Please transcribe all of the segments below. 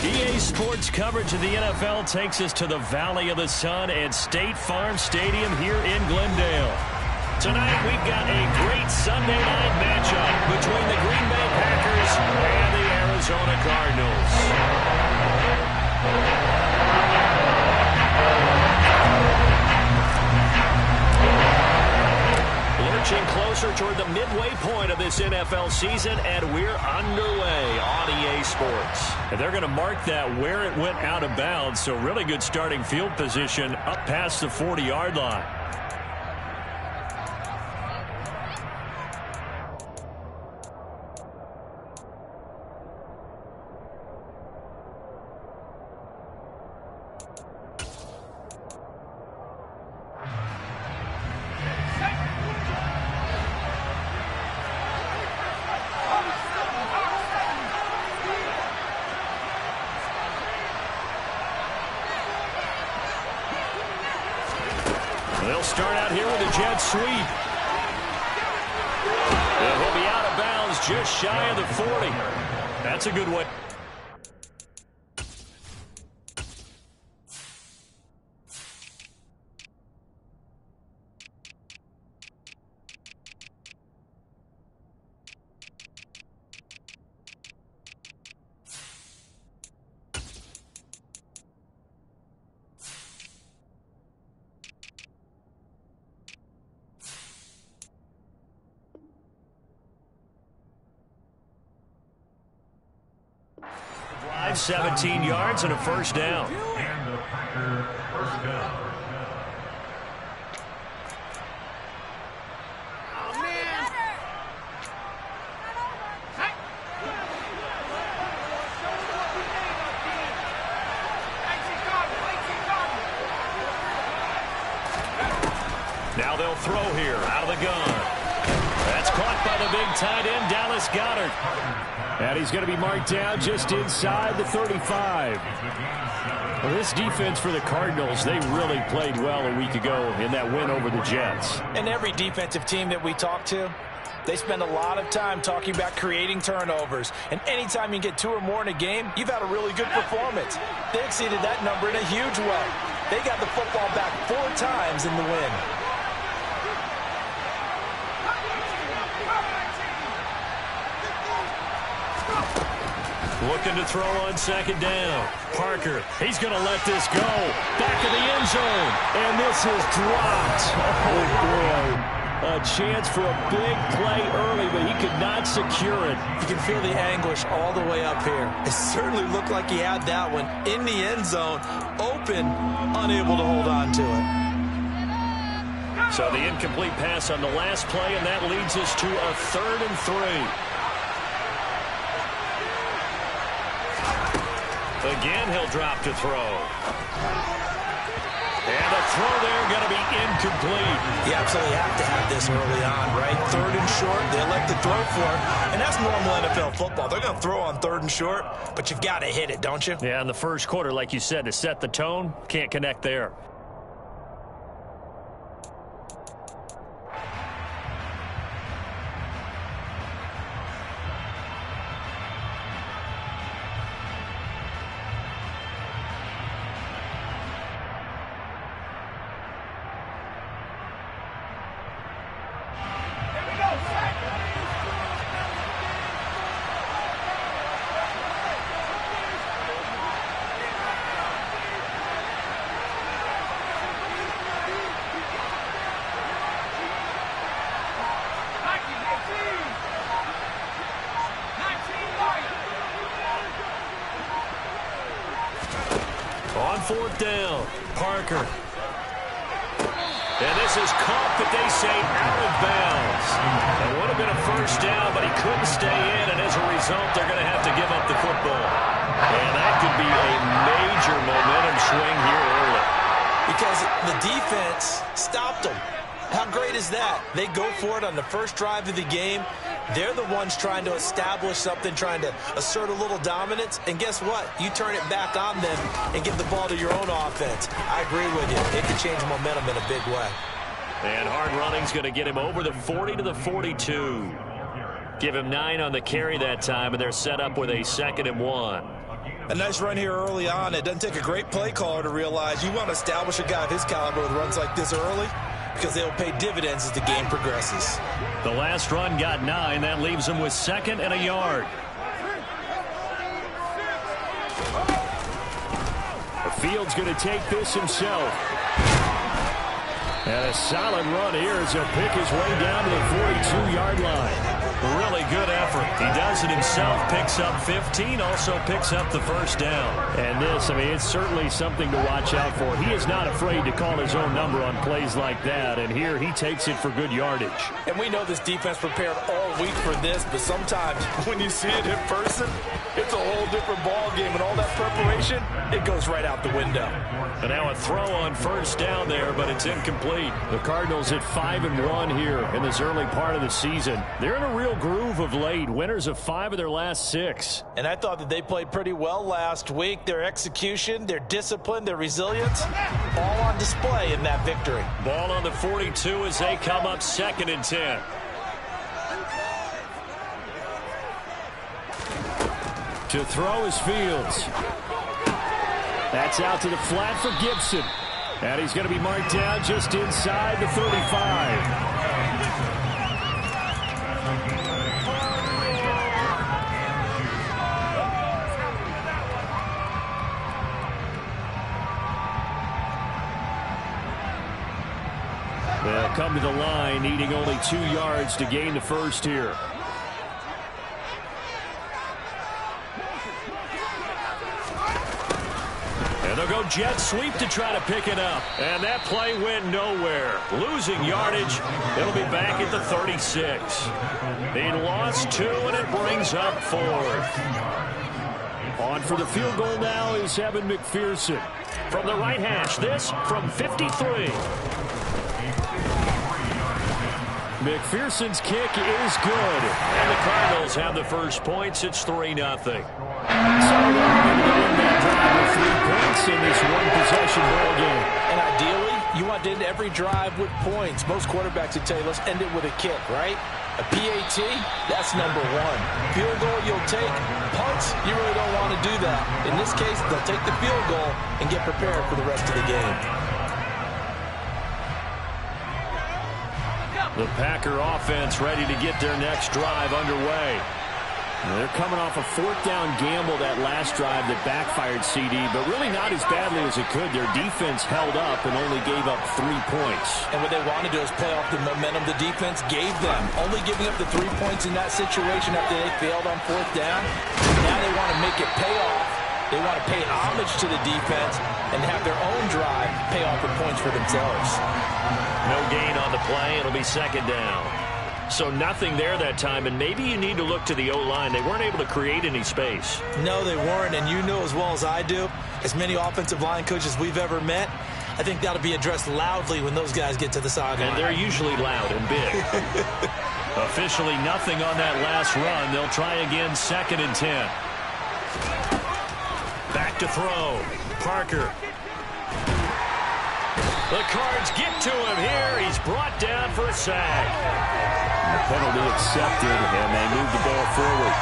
EA Sports coverage of the NFL takes us to the Valley of the Sun at State Farm Stadium here in Glendale. Tonight we've got a great Sunday night matchup between the Green Bay Packers and the Arizona Cardinals. Lurching closer toward the midway point of this NFL season, and we're underway on EA Sports. And they're going to mark that where it went out of bounds, so really good starting field position up past the 40-yard line. They'll start out here with a jet sweep. And he'll be out of bounds just shy of the 40. That's a good way. Drive 17 yards and a first down. And the Packer first down. Now they'll throw here out of the gun. That's caught by the big tight end, Dallas Goedert. And he's going to be marked down just inside the 35. Well, this defense for the Cardinals, they really played well a week ago in that win over the Jets. And every defensive team that we talk to, they spend a lot of time talking about creating turnovers. And anytime you get 2 or more in a game, you've had a really good performance. They exceeded that number in a huge way. They got the football back 4 times in the win. Looking to throw on second down. Parker, he's going to let this go. Back of the end zone. And this is dropped. Oh, boy. A chance for a big play early, but he could not secure it. You can feel the anguish all the way up here. It certainly looked like he had that one in the end zone, open, unable to hold on to it. So the incomplete pass on the last play, and that leads us to a 3rd and 3. Again, he'll drop to throw. And the throw there going to be incomplete. You absolutely have to have this early on, right? 3rd and short, they elect to throw for it. And that's normal NFL football. They're going to throw on 3rd and short, but you've got to hit it, don't you? Yeah, in the first quarter, like you said, to set the tone, can't connect there. On 4th down, Parker. And this is caught, but they say out of bounds. It would have been a first down, but he couldn't stay in, and as a result, they're going to have to give up the football. And that could be a major momentum swing here early. Because the defense stopped them. How great is that? They go for it on the first drive of the game. They're the ones trying to establish something, trying to assert a little dominance. And guess what? You turn it back on them and give the ball to your own offense. I agree with you. It can change momentum in a big way. And hard running's going to get him over the 40 to the 42. Give him 9 on the carry that time, and they're set up with a 2nd and 1. A nice run here early on. It doesn't take a great play caller to realize you want to establish a guy of his caliber with runs like this early because they'll pay dividends as the game progresses. The last run got 9. That leaves him with 2nd and a yard. Fields going to take this himself. And a solid run here as he'll pick his way down to the 42-yard line. Really good effort. He does it himself, picks up 15, also picks up the first down. And this, I mean, it's certainly something to watch out for. He is not afraid to call his own number on plays like that, and here he takes it for good yardage. And we know this defense prepared all week for this, but sometimes when you see it in person, it's a whole different ball game, and all that preparation, it goes right out the window. And now a throw on first down there, but it's incomplete. The Cardinals at 5-1 here in this early part of the season. They're in a real groove of late. Winners of 5 of their last 6. And I thought that they played pretty well last week. Their execution, their discipline, their resilience, all on display in that victory. Ball on the 42 as they come up 2nd and 10. To throw is Fields. That's out to the flat for Gibson. And he's going to be marked down just inside the 35. They'll come to the line, needing only 2 yards to gain the first here. And they'll go jet sweep to try to pick it up. And that play went nowhere. Losing yardage. It'll be back at the 36. They lost 2, and it brings up 4th. On for the field goal now is Evan McPherson. From the right hash, this from 53. McPherson's kick is good. And the Cardinals have the first points. It's 3-0. So they're going to win that drive with 3 points in this one-possession ball game. And ideally, you want to end every drive with points. Most quarterbacks would tell you, let's end it with a kick, right? A PAT, that's number 1. Field goal you'll take. Punts, you really don't want to do that. In this case, they'll take the field goal and get prepared for the rest of the game. The Packer offense ready to get their next drive underway. They're coming off a 4th down gamble that last drive that backfired CD, but really not as badly as it could. Their defense held up and only gave up 3 points. And what they want to do is play off the momentum the defense gave them. Only giving up the 3 points in that situation after they failed on 4th down. Now they want to make it pay off. They want to pay homage to the defense and have their own drive pay off the points for themselves. No gain on the play. It'll be 2nd down. So nothing there that time, and maybe you need to look to the O-line. They weren't able to create any space. No, they weren't, and you know as well as I do, as many offensive line coaches we've ever met, I think that'll be addressed loudly when those guys get to the sideline. And they're usually loud and big. Officially nothing on that last run. They'll try again 2nd and 10. Back to throw. Parker. The Cards get to him here. He's brought down for a sack. The penalty accepted, and they move the ball forward.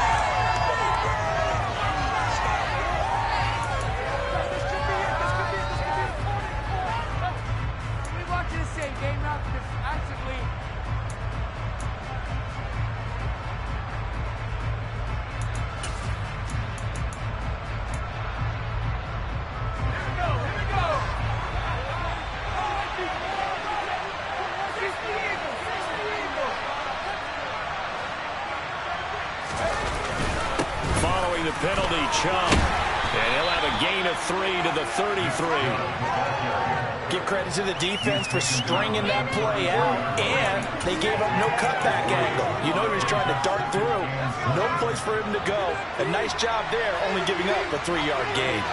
The penalty, Chum. And he'll have a gain of 3 to the 33. Give credit to the defense for stringing that play out, and they gave up no cutback angle. You know he was trying to dart through. No place for him to go. A nice job there, only giving up a 3-yard gain.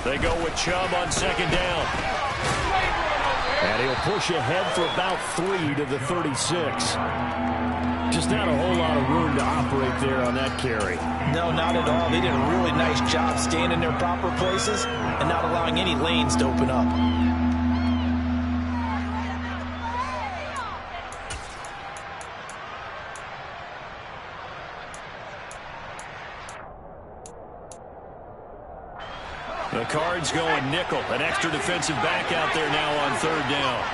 They go with Chubb on 2nd down. And he'll push ahead for about 3 to the 36. Just not a whole lot of room to operate there on that carry. No, not at all. They did a really nice job staying in their proper places and not allowing any lanes to open up. The Cards going nickel. An extra defensive back out there now on third down.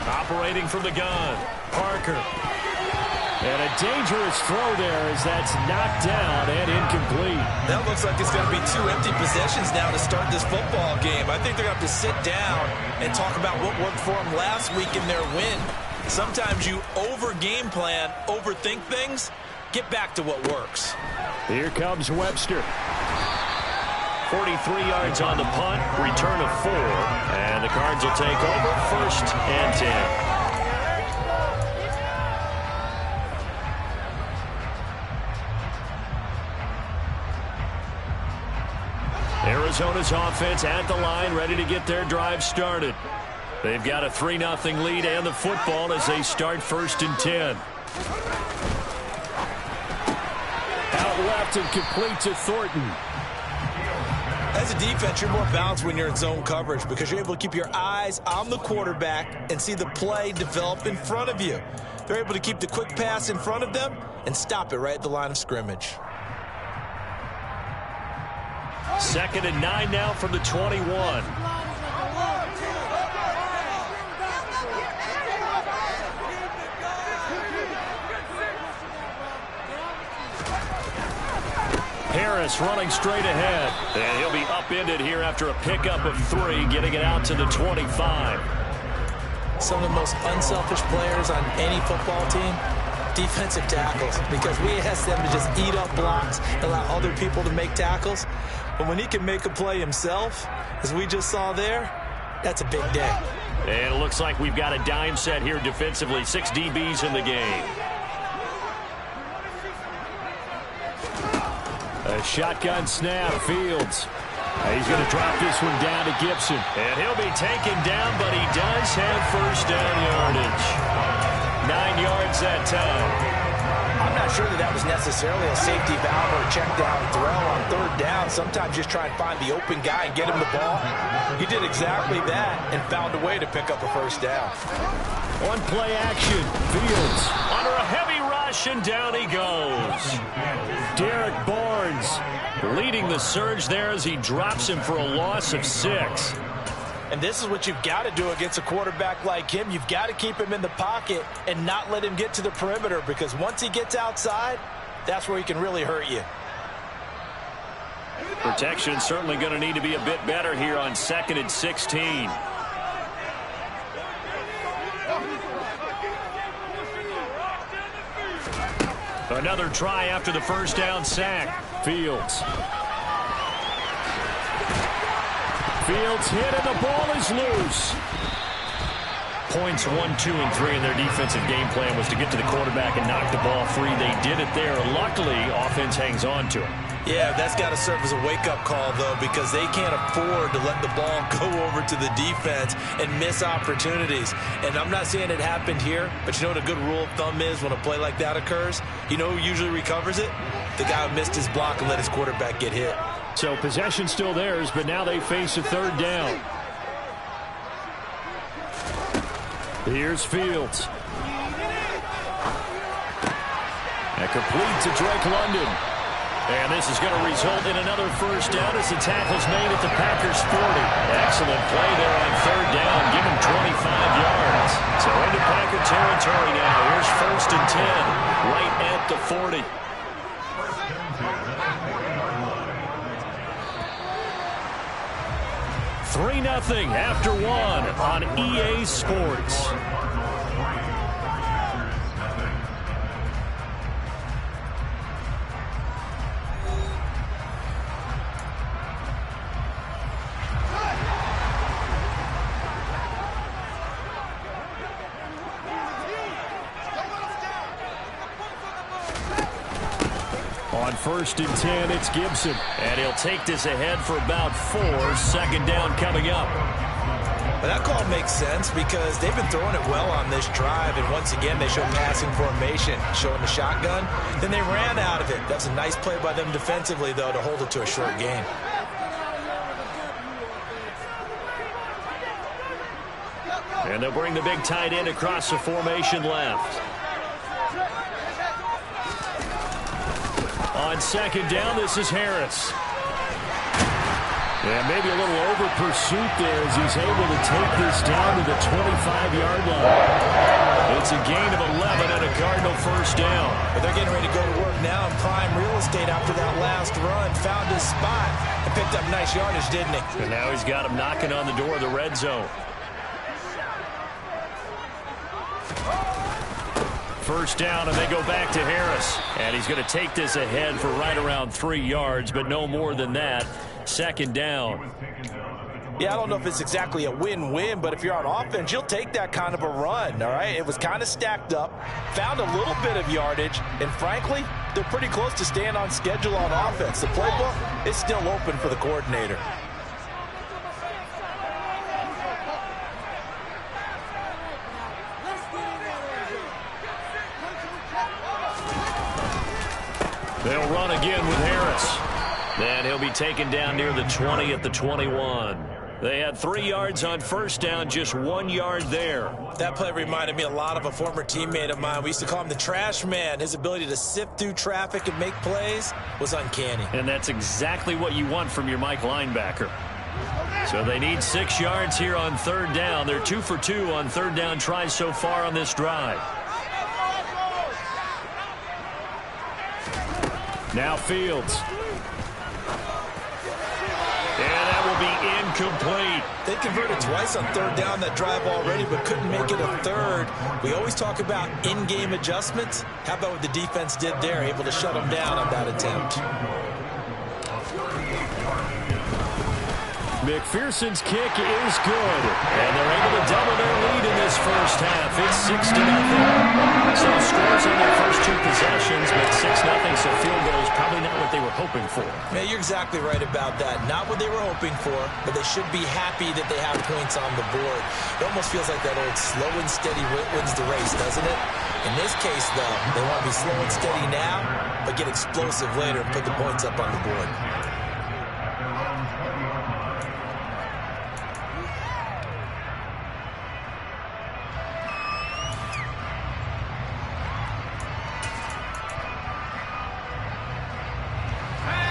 Operating from the gun, Parker. And a dangerous throw there as that's knocked down and incomplete. That looks like it's going to be 2 empty possessions now to start this football game. I think they're going to have to sit down and talk about what worked for them last week in their win. Sometimes you over-game plan, overthink things. Get back to what works. Here comes Webster. 43 yards on the punt, return of 4, and the Cards will take over 1st and 10. Arizona's offense at the line, ready to get their drive started. They've got a 3-0 lead and the football as they start 1st and 10. Out left and complete to Thornton. As a defense, you're more balanced when you're in zone coverage because you're able to keep your eyes on the quarterback and see the play develop in front of you. They're able to keep the quick pass in front of them and stop it right at the line of scrimmage. 2nd and 9 now from the 21. Harris running straight ahead. And he'll be upended here after a pickup of 3, getting it out to the 25. Some of the most unselfish players on any football team, defensive tackles, because we ask them to just eat up blocks, allow other people to make tackles. But when he can make a play himself, as we just saw there, that's a big day. And it looks like we've got a dime set here defensively. 6 DBs in the game. A shotgun snap, Fields. He's going to drop this one down to Gibson. And he'll be taken down, but he does have 1st down yardage. 9 yards that time. I'm not sure that was necessarily a safety valve or a check down throw on 3rd down. Sometimes just try and find the open guy and get him the ball. He did exactly that and found a way to pick up a 1st down. On play action, Fields under a heavy rush, and down he goes. Derek Barnes leading the surge there as he drops him for a loss of 6. And this is what you've got to do against a quarterback like him. You've got to keep him in the pocket and not let him get to the perimeter, because once he gets outside, that's where he can really hurt you. Protection certainly going to need to be a bit better here on 2nd and 16. Another try after the 1st down sack. Fields. Fields hit and the ball is loose. Points 1, 2, and 3 in their defensive game plan was to get to the quarterback and knock the ball free. They did it there. Luckily, offense hangs on to it. Yeah, that's got to serve as a wake-up call, though, because they can't afford to let the ball go over to the defense and miss opportunities. And I'm not saying it happened here, but you know what a good rule of thumb is when a play like that occurs? You know who usually recovers it? The guy who missed his block and let his quarterback get hit. So possession still theirs, but now they face a 3rd down. Here's Fields. And complete to Drake London. And this is going to result in another 1st down as the tackle's made at the Packers 40. Excellent play there on 3rd down. Give him 25 yards. So into Packer territory now. Here's 1st and 10 right at the 40. Three 3-0 after 1 on EA Sports. On 1st and 10, it's Gibson. And he'll take this ahead for about 4. 2nd down coming up. But that call makes sense because they've been throwing it well on this drive, and once again they show passing formation, showing the shotgun. Then they ran out of it. That's a nice play by them defensively, though, to hold it to a short gain. And they'll bring the big tight end across the formation left. On 2nd down, this is Harris. And maybe a little over pursuit there as he's able to take this down to the 25-yard line. It's a gain of 11 and a Cardinal 1st down. But they're getting ready to go to work now in prime real estate after that last run. Found his spot and picked up nice yardage, didn't he? And now he's got him knocking on the door of the red zone. 1st down, and they go back to Harris. And he's going to take this ahead for right around 3 yards, but no more than that. 2nd down. Yeah, I don't know if it's exactly a win-win, but if you're on offense, you'll take that kind of a run, all right? It was kind of stacked up, found a little bit of yardage, and frankly, they're pretty close to staying on schedule on offense. The playbook is still open for the coordinator. They'll run again with Harris. And he'll be taken down near the 20 at the 21. They had 3 yards on 1st down, just 1 yard there. That play reminded me a lot of a former teammate of mine. We used to call him the trash man. His ability to sift through traffic and make plays was uncanny. And that's exactly what you want from your Mike linebacker. So they need 6 yards here on 3rd down. They're 2 for 2 on 3rd down tries so far on this drive. Now Fields. And that will be incomplete. They converted twice on 3rd down that drive already, but couldn't make it a 3rd. We always talk about in-game adjustments. How about what the defense did there, able to shut them down on that attempt? McPherson's kick is good. And they're able to double their lead in this 1st half. It's 6-0. So scores on their first 2 possessions, but 6-0, so field goal is probably not what they were hoping for. Man, you're exactly right about that. Not what they were hoping for, but they should be happy that they have points on the board. It almost feels like that old slow and steady wins the race, doesn't it? In this case, though, they want to be slow and steady now, but get explosive later and put the points up on the board.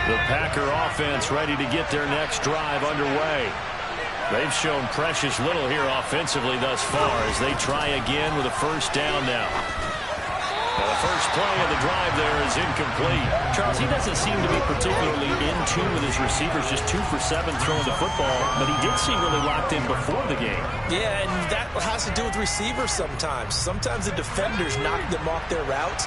The Packer offense ready to get their next drive underway. They've shown precious little here offensively thus far as they try again with a 1st down now. Well, the first play of the drive there is incomplete. Charles, he doesn't seem to be particularly in tune with his receivers, just 2 for 7 throwing the football, but he did seem really locked in before the game. Yeah, and that has to do with receivers sometimes. Sometimes the defenders knock them off their routes,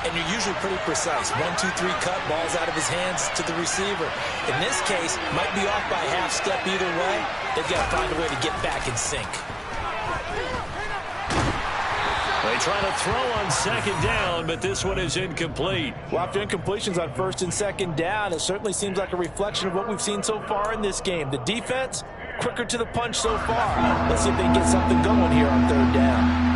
and you're usually pretty precise. 1, 2, 3 cut, ball's out of his hands to the receiver. In this case, might be off by a half step either way. They've got to find a way to get back in sync. They try to throw on 2nd down, but this one is incomplete. Well, after incompletions on 1st and 2nd down, it certainly seems like a reflection of what we've seen so far in this game. The defense, quicker to the punch so far. Let's see if they can get something going here on 3rd down.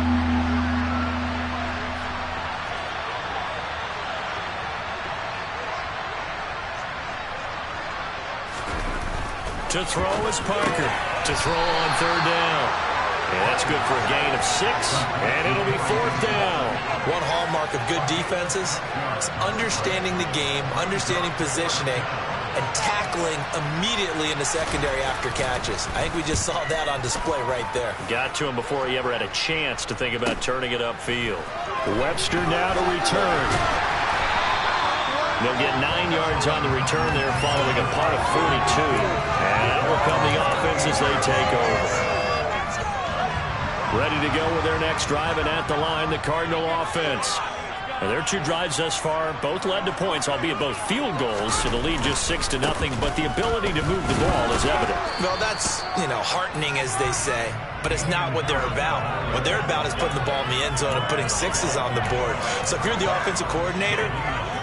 To throw is Parker. To throw on 3rd down. And that's good for a gain of 6. And it'll be 4th down. One hallmark of good defenses is understanding the game, understanding positioning, and tackling immediately in the secondary after catches. I think we just saw that on display right there. Got to him before he ever had a chance to think about turning it upfield. Webster now to return. They'll get 9 yards on the return there following a punt of 42. And out will come the offense as they take over. Ready to go with their next drive, and at the line, the Cardinal offense. And their 2 drives thus far, both led to points, albeit both field goals, so the lead just 6-0, but the ability to move the ball is evident. Well, that's, heartening, as they say, but it's not what they're about. What they're about is putting the ball in the end zone and putting 6s on the board. So if you're the offensive coordinator,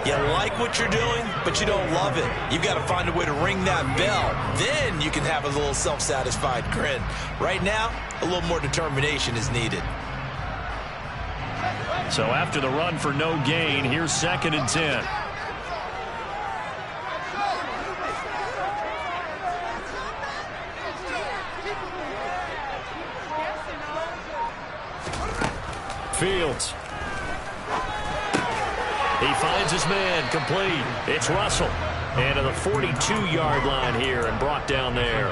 You like what you're doing, but you don't love it. You've got to find a way to ring that bell. Then you can have a little self-satisfied grin. Right now, a little more determination is needed. So after the run for no gain, here's 2nd and 10. Fields. He finds his man, complete. It's Russell. And to the 42-yard line here and brought down there.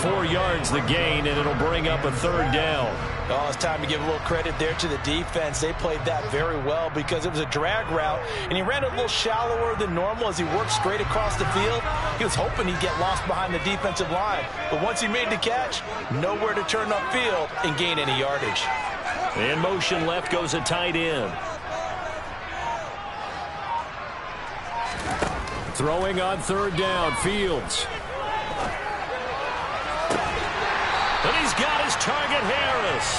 4 yards the gain, and it'll bring up a 3rd down. Oh, it's time to give a little credit there to the defense. They played that very well because it was a drag route, and he ran a little shallower than normal as he worked straight across the field. He was hoping he'd get lost behind the defensive line, but once he made the catch, nowhere to turn upfield and gain any yardage. In motion left goes a tight end. Throwing on 3rd down, Fields. And he's got his target, Harris.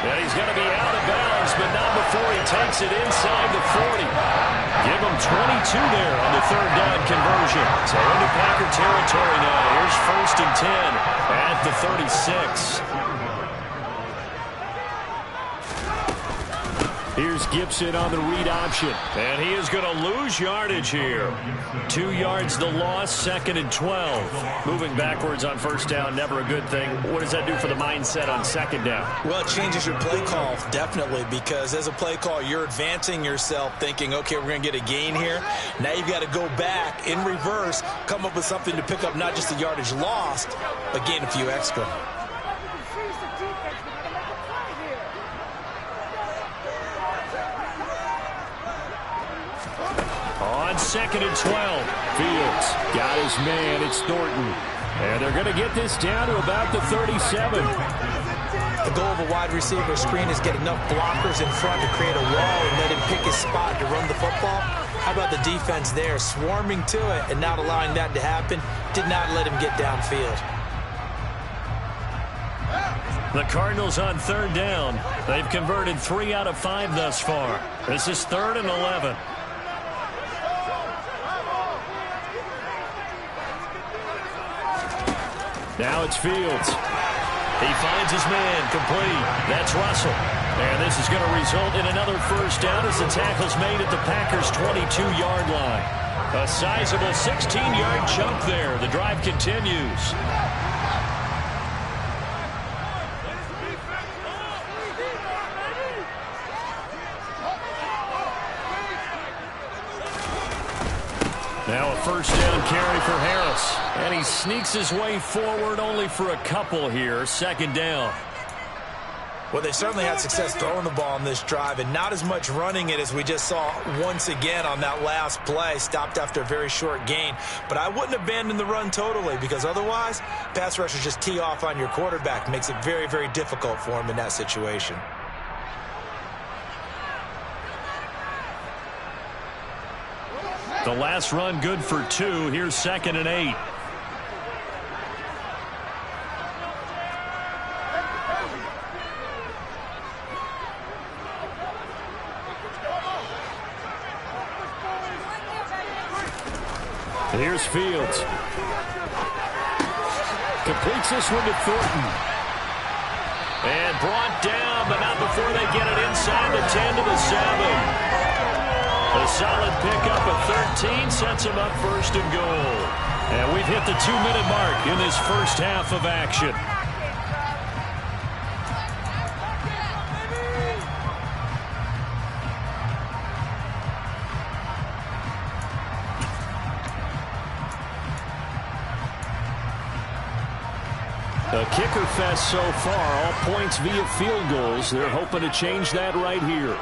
And he's going to be out of bounds, but not before he takes it inside the 40. Give him 22 there on the 3rd down conversion. So into Packer territory now. Here's 1st and 10 at the 36. Here's Gibson on the read option. And he is going to lose yardage here. 2 yards the loss, 2nd and 12. Moving backwards on 1st down, never a good thing. What does that do for the mindset on 2nd down? Well, it changes your play call, definitely, because as a play call, you're advancing yourself thinking, okay, we're going to get a gain here. Now you've got to go back in reverse, come up with something to pick up not just the yardage lost, but gain a few extra. On 2nd and 12, Fields got his man. It's Thornton. And they're going to get this down to about the 37. The goal of a wide receiver screen is get enough blockers in front to create a wall and let him pick his spot to run the football. How about the defense there, swarming to it and not allowing that to happen? Did not let him get downfield. The Cardinals on 3rd down. They've converted 3 out of 5 thus far. This is 3rd and 11. Now it's Fields. He finds his man, complete. That's Russell. And this is going to result in another 1st down as the tackle's made at the Packers' 22-yard line. A sizable 16-yard jump there. The drive continues. Now a 1st down carry for Harris. And he sneaks his way forward only for a couple here. 2nd down. Well, they certainly had success throwing the ball on this drive and not as much running it as we just saw once again on that last play. Stopped after a very short gain. But I wouldn't abandon the run totally because otherwise, pass rushers just tee off on your quarterback. Makes it very, very difficult for him in that situation. The last run good for 2. Here's 2nd and 8. Here's Fields. Completes this one to Thornton. And brought down, but not before they get it inside the 10 to the 7. A solid pickup of 13 sets him up 1st and goal. And we've hit the 2-minute mark in this 1st half of action. A kicker fest so far, all points via field goals. They're hoping to change that right here.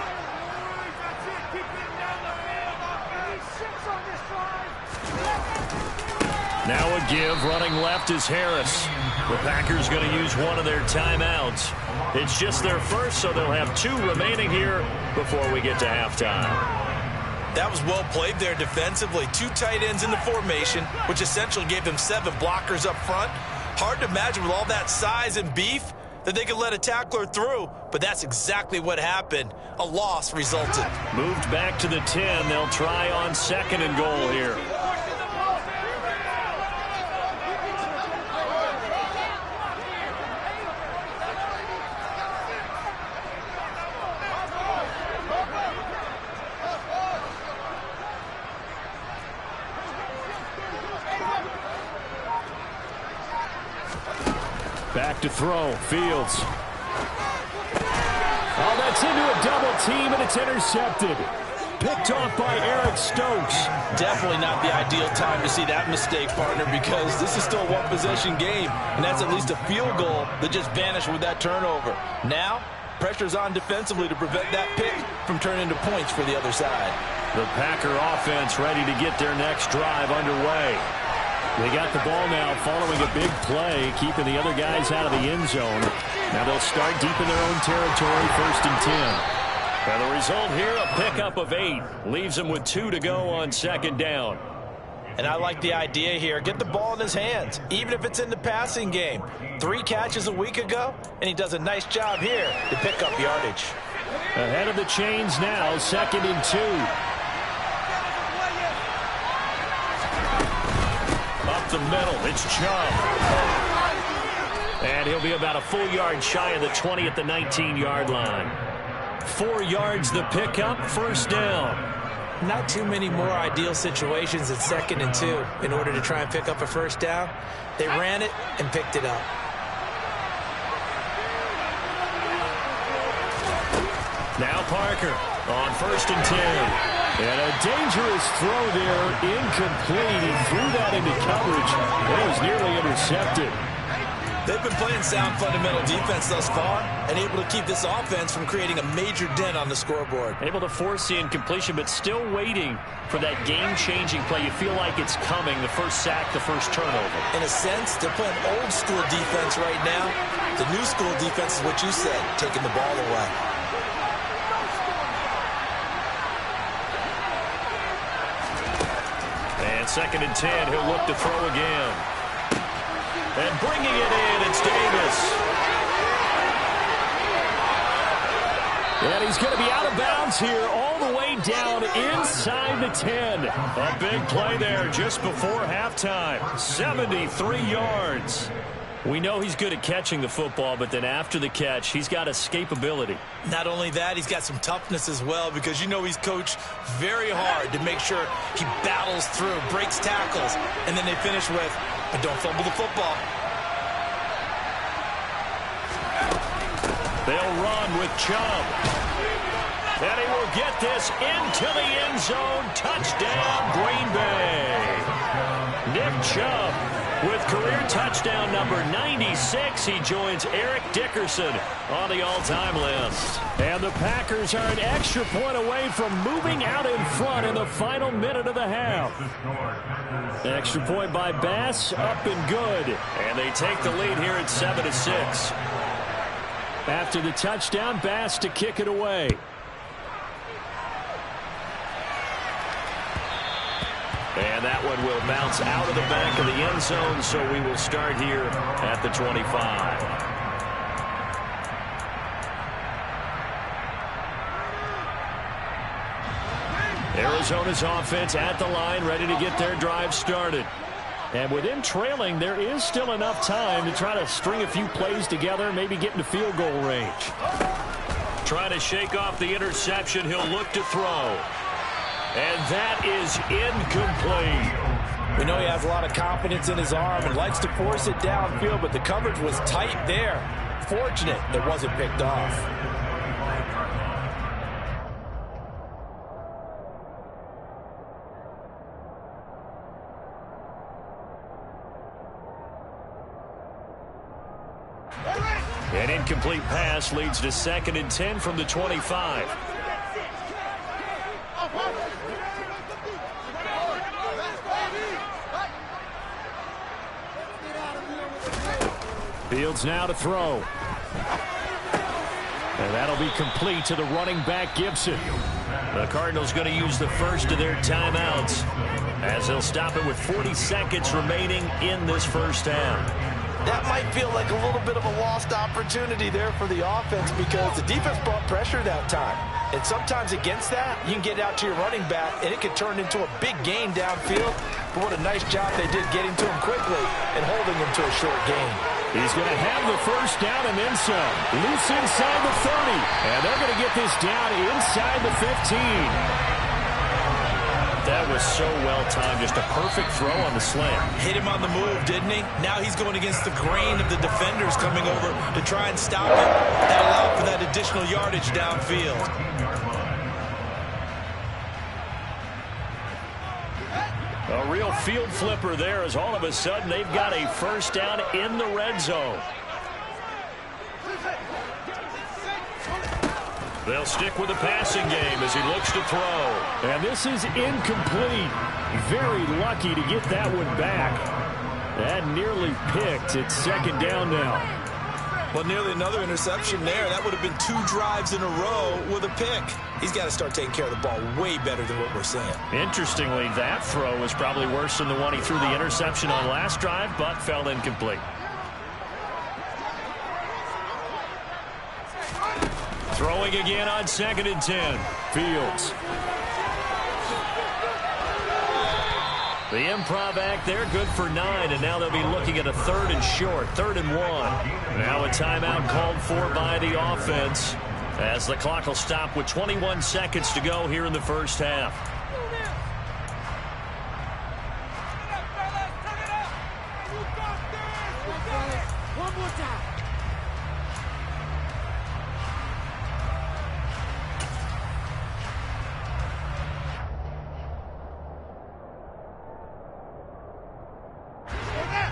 Now a give, running left is Harris. The Packers going to use one of their timeouts. It's just their first, so they'll have 2 remaining here before we get to halftime. That was well played there defensively. 2 tight ends in the formation, which essentially gave them 7 blockers up front. Hard to imagine with all that size and beef, that they could let a tackler through, but that's exactly what happened. A loss resulted. Moved back to the 10. They'll try on 2nd and goal here. Back to throw. Fields. Oh, that's into a double team, and it's intercepted. Picked off by Eric Stokes. Definitely not the ideal time to see that mistake, partner, because this is still a one-possession game, and that's at least a field goal that just vanished with that turnover. Now, pressure's on defensively to prevent that pick from turning into points for the other side. The Packer offense ready to get their next drive underway. They got the ball now following a big play, keeping the other guys out of the end zone. Now they'll start deep in their own territory, 1st and 10. Now the result here, a pickup of 8. Leaves them with 2 to go on 2nd down. And I like the idea here. Get the ball in his hands, even if it's in the passing game. 3 catches a week ago, and he does a nice job here to pick up yardage. Ahead of the chains now, 2nd and 2. Up the middle, it's Chubb. And he'll be about a full yard shy of the 20 at the 19-yard line. 4 yards the pickup, 1st down. Not too many more ideal situations at 2nd and 2 in order to try and pick up a 1st down. They ran it and picked it up. Now Parker on 1st and 10. And a dangerous throw there, incomplete. He threw that into coverage. It was nearly intercepted. They've been playing sound fundamental defense thus far and able to keep this offense from creating a major dent on the scoreboard. Able to force the incompletion, but still waiting for that game-changing play. You feel like it's coming, the first sack, the first turnover. In a sense, they're playing old-school defense right now. The new school defense is what you said, taking the ball away. And 2nd and 10, he'll look to throw again. And bringing it in, it's Davis. And he's going to be out of bounds here all the way down inside the 10. A big play there just before halftime. 73 yards. We know he's good at catching the football, but then after the catch, he's got escapability. Not only that, he's got some toughness as well, because you know he's coached very hard to make sure he battles through, breaks tackles, and then they finish with, but don't fumble the football. They'll run with Chubb. And he will get this into the end zone. Touchdown, Green Bay. Nick Chubb with career touchdown number 96. He joins Eric Dickerson on the all-time list. And the Packers are an extra point away from moving out in front in the final minute of the half. Extra point by Bass, up and good. And they take the lead here at 7-6. After the touchdown, Bass to kick it away. And that one will bounce out of the back of the end zone, so we will start here at the 25. Arizona's offense at the line, ready to get their drive started. And with him trailing, there is still enough time to try to string a few plays together, maybe get into field goal range. Trying to shake off the interception, he'll look to throw. And that is incomplete. We know he has a lot of confidence in his arm and likes to force it downfield, but the coverage was tight there. Fortunate it wasn't picked off. An incomplete pass leads to 2nd and 10 from the 25. Fields now to throw. And that'll be complete to the running back, Gibson. The Cardinals going to use the first of their timeouts as they'll stop it with 40 seconds remaining in this first half. That might feel like a little bit of a lost opportunity there for the offense because the defense brought pressure that time. And sometimes against that, you can get out to your running back, and it could turn into a big gain downfield. But what a nice job they did getting to him quickly and holding him to a short gain. He's going to have the first down and then some. Loose inside the 30. And they're going to get this down inside the 15. That was so well-timed. Just a perfect throw on the slant. Hit him on the move, didn't he? Now he's going against the grain of the defenders coming over to try and stop him. That allowed for that additional yardage downfield. A real field flipper there as all of a sudden they've got a first down in the red zone. They'll stick with the passing game as he looks to throw. And this is incomplete. Very lucky to get that one back. That nearly picked. It's second down now. Well, nearly another interception there. That would have been 2 drives in a row with a pick. He's got to start taking care of the ball way better than what we're seeing. Interestingly, that throw was probably worse than the one he threw the interception on last drive, but fell incomplete. Throwing again on 2nd and 10. Fields. The improv act there, good for 9, and now they'll be looking at a 3rd and short, 3rd and 1. Now a timeout called for by the offense as the clock will stop with 21 seconds to go here in the first half. One more time.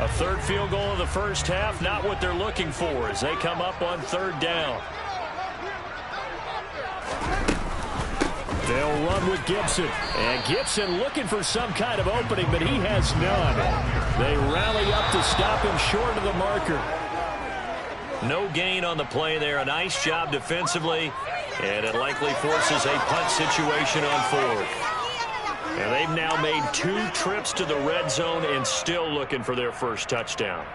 A 3rd field goal of the first half, not what they're looking for as they come up on 3rd down. They'll run with Gibson. And Gibson looking for some kind of opening, but he has none. They rally up to stop him short of the marker. No gain on the play there. A nice job defensively, and it likely forces a punt situation on 4th. And they've now made 2 trips to the red zone and still looking for their first touchdown.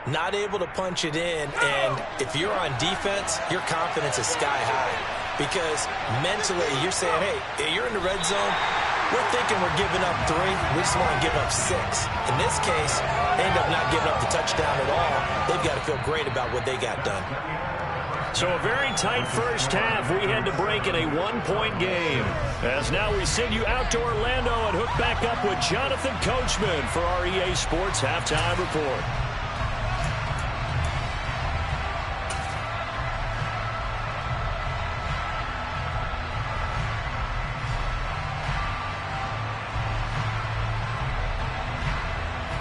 Not able to punch it in, and if you're on defense, your confidence is sky high. Because mentally, you're saying, hey, you're in the red zone. We're thinking we're giving up 3. We just want to give up 6. In this case, they end up not giving up the touchdown at all. They've got to feel great about what they got done. So a very tight first half. We had to break in a 1-point game. As now we send you out to Orlando and hook back up with Jonathan Coachman for our EA Sports Halftime Report.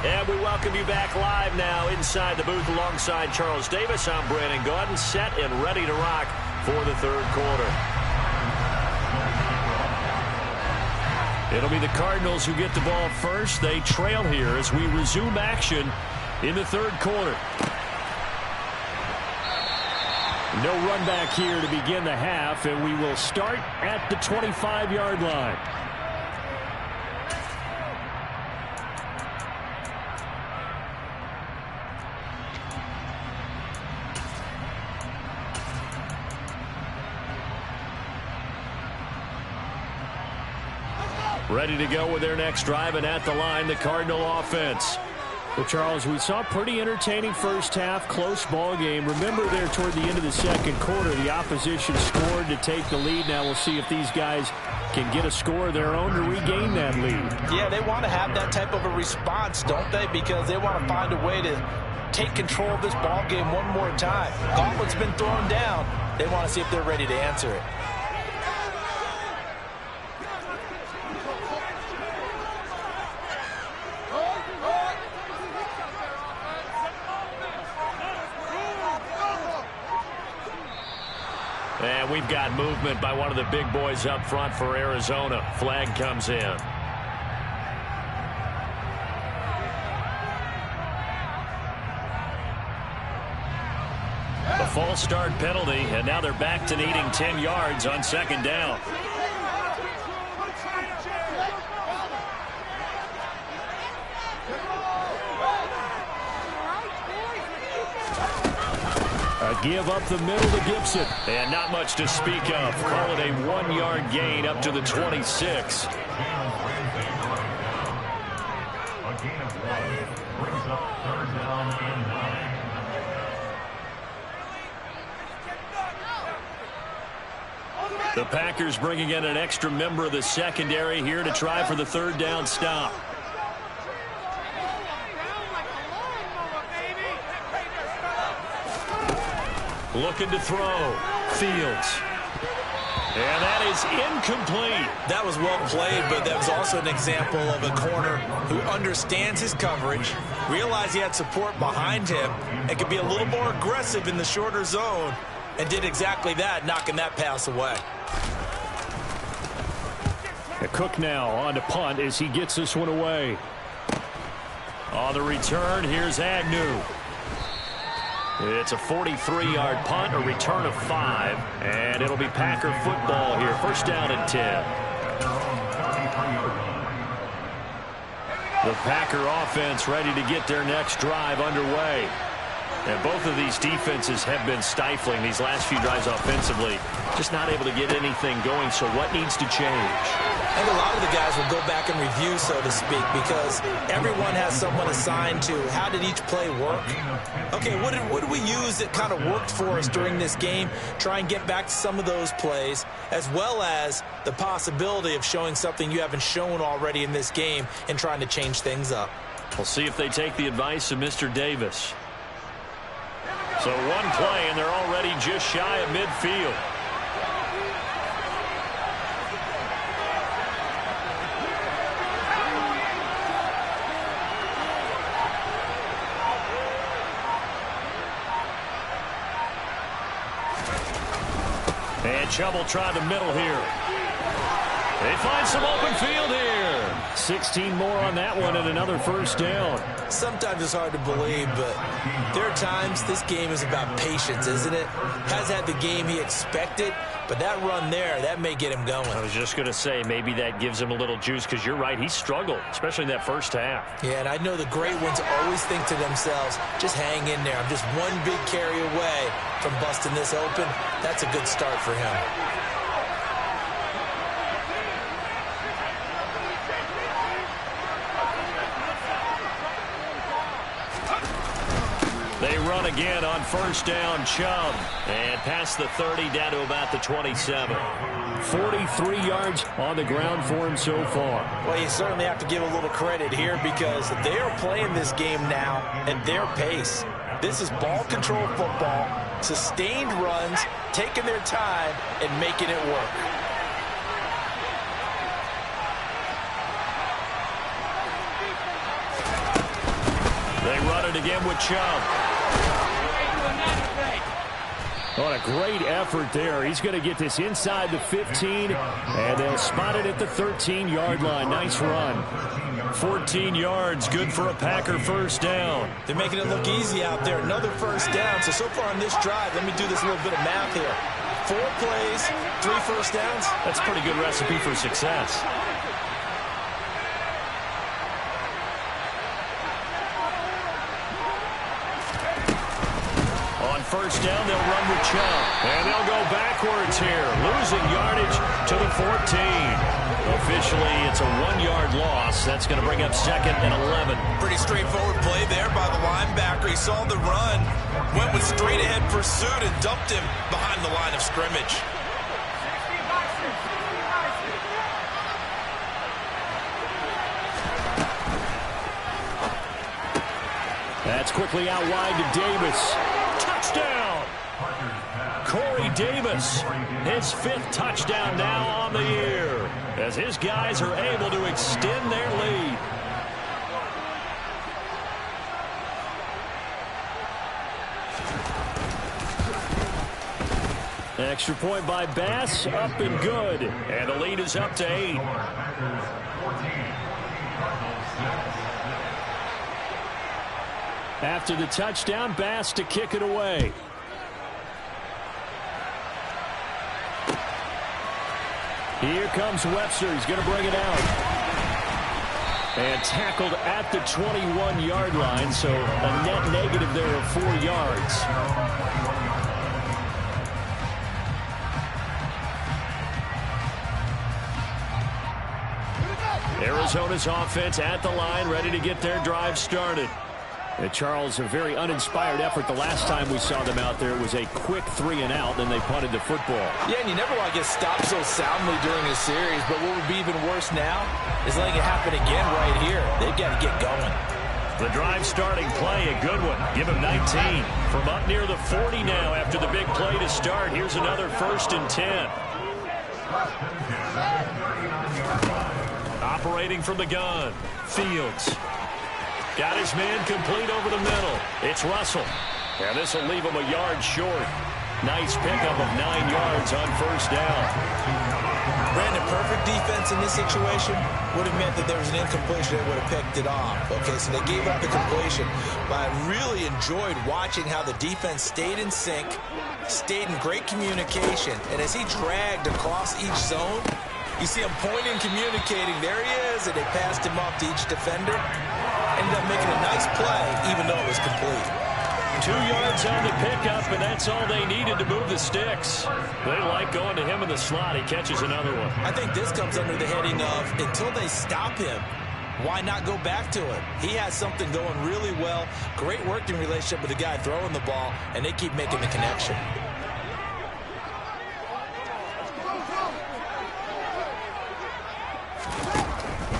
And we welcome you back live now inside the booth alongside Charles Davis. I'm Brandon Gaudin, set and ready to rock for the 3rd quarter. It'll be the Cardinals who get the ball first. They trail here as we resume action in the 3rd quarter. No run back here to begin the half, and we will start at the 25-yard line. Ready to go with their next drive, and at the line, the Cardinal offense. Well, Charles, we saw a pretty entertaining first half, close ball game. Remember there toward the end of the 2nd quarter, the opposition scored to take the lead. Now we'll see if these guys can get a score of their own to regain that lead. Yeah, they want to have that type of a response, don't they? Because they want to find a way to take control of this ball game one more time. Gauntlet's been thrown down. They want to see if they're ready to answer it. And we've got movement by one of the big boys up front for Arizona. Flag comes in. A false start penalty, and now they're back to needing 10 yards on 2nd down. A give up the middle to Gibson. And not much to speak of. Call it a 1-yard gain up to the 26. A gain of 1 brings up 3rd down and 9. The Packers bringing in an extra member of the secondary here to try for the 3rd down stop. Looking to throw. Fields. And that is incomplete. That was well played, but that was also an example of a corner who understands his coverage, realized he had support behind him, and could be a little more aggressive in the shorter zone, and did exactly that, knocking that pass away. Cook now on to punt as he gets this one away. On the return, here's Agnew. It's a 43-yard punt, a return of 5, and it'll be Packer football here. 1st down and 10. The Packer offense ready to get their next drive underway. And both of these defenses have been stifling these last few drives offensively. Just not able to get anything going, so what needs to change? I think a lot of the guys will go back and review, so to speak, because everyone has someone assigned to how did each play work. Okay, what did we use that kind of worked for us during this game? Try and get back to some of those plays, as well as the possibility of showing something you haven't shown already in this game and trying to change things up. We'll see if they take the advice of Mr. Davis. So one play, and they're already just shy of midfield. And Chubb trying to middle here. They find some open field here. 16 more on that one and another 1st down. Sometimes it's hard to believe, but there are times this game is about patience, isn't it? Has had the game he expected, but that run there, that may get him going. I was just going to say, maybe that gives him a little juice, because you're right, he struggled, especially in that 1st half. Yeah, and I know the great ones always think to themselves, just hang in there. I'm just one big carry away from busting this open. That's a good start for him. They run again on 1st down, Chubb. And past the 30, down to about the 27. 43 yards on the ground for him so far. Well, you certainly have to give a little credit here, because they are playing this game now at their pace. This is ball control football, sustained runs, taking their time and making it work. They run it again with Chubb. What a great effort there. He's going to get this inside the 15, and they'll spot it at the 13-yard line. Nice run. 14 yards, good for a Packer 1st down. They're making it look easy out there. Another 1st down. So far on this drive, let me do this little bit of math here. 4 plays, 3 1st downs. That's a pretty good recipe for success. On 1st down, they'll run with Chubb. And they'll go backwards here, losing yardage to the 14. Officially, it's a 1-yard loss. That's going to bring up 2nd and 11. Pretty straightforward play there by the linebacker. He saw the run, went with straight-ahead pursuit, and dumped him behind the line of scrimmage. That's quickly out wide to Davis. Touchdown! Corey Davis, his 5th touchdown now on the year, as his guys are able to extend their lead. Extra point by Bass, up and good. And the lead is up to 8. After the touchdown, Bass to kick it away. Here comes Webster. He's going to bring it out. And tackled at the 21-yard line, so a net negative there of 4 yards. Arizona's offense at the line, ready to get their drive started. And Charles, a very uninspired effort. The last time we saw them out there, it was a quick 3-and-out, then they punted the football. Yeah, and you never want to get stopped so soundly during a series, but what would be even worse now is letting it happen again right here. They've got to get going. The drive starting play, a good one. Give him 19. From up near the 40 now after the big play to start. Here's another 1st and 10. Operating from the gun. Fields. Got his man complete over the middle. It's Russell. And this will leave him a yard short. Nice pickup of 9 yards on 1st down. Brandon, perfect defense in this situation would have meant that there was an incompletion. They would have picked it off. Okay, so they gave up the completion. But I really enjoyed watching how the defense stayed in sync, stayed in great communication. And as he dragged across each zone, you see him pointing, communicating. There he is, and they passed him off to each defender. Ended up making a nice play, even though it was complete. 2 yards on the pickup, and that's all they needed to move the sticks. They like going to him in the slot. He catches another one. I think this comes under the heading of, until they stop him, why not go back to it? He has something going really well. Great working relationship with the guy throwing the ball, and they keep making the connection.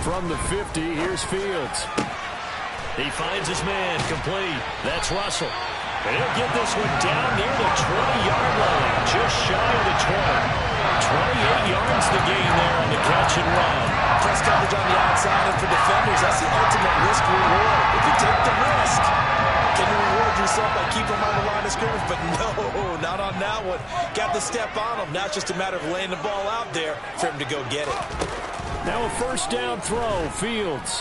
From the 50, here's Fields. He finds his man complete. That's Russell. And he'll get this one down near the 20-yard line, just shy of the 20. 28 yards the gain there on the catch and run. Press coverage on the outside, and for defenders, that's the ultimate risk-reward. If you take the risk, can you reward yourself by keeping them on the line of scrimmage? But no, not on that one. Got the step on him. Now it's just a matter of laying the ball out there for him to go get it. Now a 1st down throw, Fields.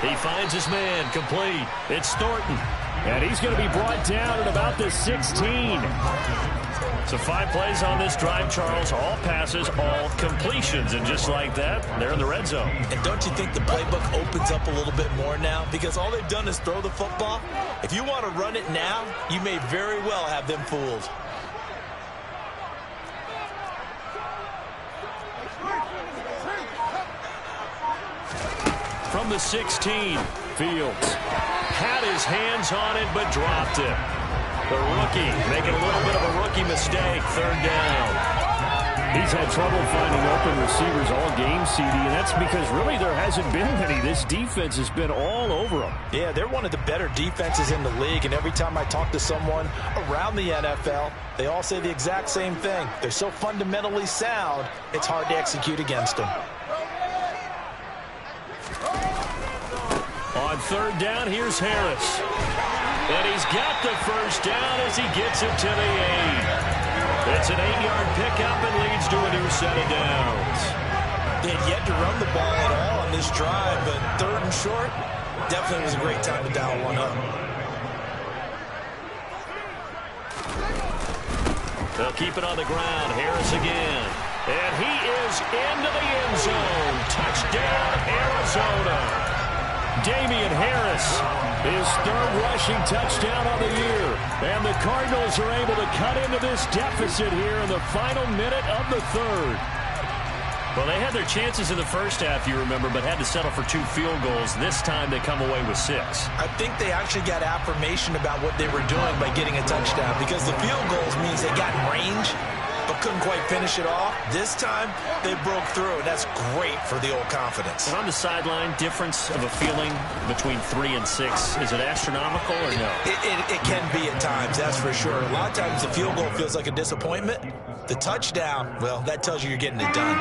He finds his man complete. It's Thornton. And he's going to be brought down at about the 16. So 5 plays on this drive, Charles. All passes, all completions. And just like that, they're in the red zone. And don't you think the playbook opens up a little bit more now? Because all they've done is throw the football. If you want to run it now, you may very well have them fooled. From the 16, Fields had his hands on it but dropped it. The rookie making a little bit of a rookie mistake, 3rd down. He's had trouble finding open receivers all game, CD, and that's because really there hasn't been many. This defense has been all over them. Yeah, they're one of the better defenses in the league, and every time I talk to someone around the NFL, they all say the exact same thing. They're so fundamentally sound, it's hard to execute against them. On 3rd down, here's Harris. And he's got the 1st down as he gets it to the 8. It's an 8-yard pickup and leads to a new set of downs. They had yet to run the ball at all on this drive, but 3rd and short definitely was a great time to dial one up. They'll keep it on the ground. Harris again. And he is into the end zone. Touchdown, Arizona. Damian Harris, his 3rd rushing touchdown of the year. And the Cardinals are able to cut into this deficit here in the final minute of the 3rd. Well, they had their chances in the first half, you remember, but had to settle for 2 field goals. This time they come away with 6. I think they actually got affirmation about what they were doing by getting a touchdown, because the field goals means they got in range, but couldn't quite finish it off. This time, they broke through, and that's great for the old confidence. And on the sideline, difference of a feeling between 3 and 6, is it astronomical or no? It can be at times, that's for sure. A lot of times the field goal feels like a disappointment. The touchdown, well, that tells you you're getting it done.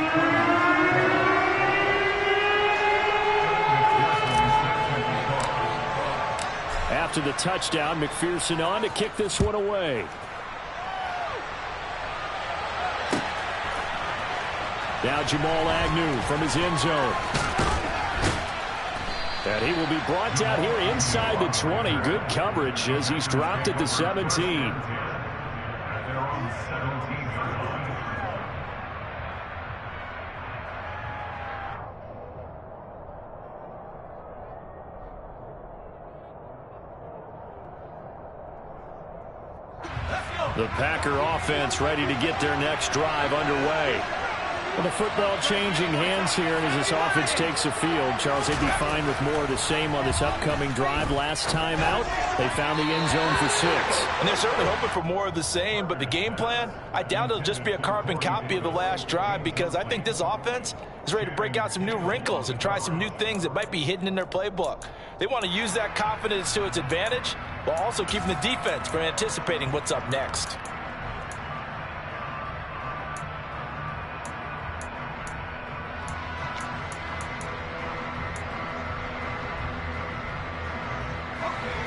After the touchdown, McPherson on to kick this one away. Now Jamal Agnew from his end zone. And he will be brought down here inside the 20. Good coverage as he's dropped at the 17. The Packer offense ready to get their next drive underway. Well, the football changing hands here, and as this offense takes the field, Charles, they'd be fine with more of the same on this upcoming drive. Last time out, they found the end zone for 6. And they're certainly hoping for more of the same, but the game plan, I doubt it'll just be a carbon copy of the last drive, because I think this offense is ready to break out some new wrinkles and try some new things that might be hidden in their playbook. They want to use that confidence to its advantage while also keeping the defense from anticipating what's up next.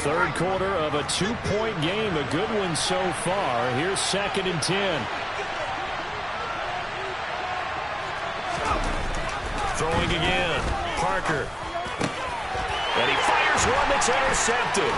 Third quarter of a 2-point game, a good one so far. Here's 2nd and 10. Throwing again, Parker. And he fires one that's intercepted.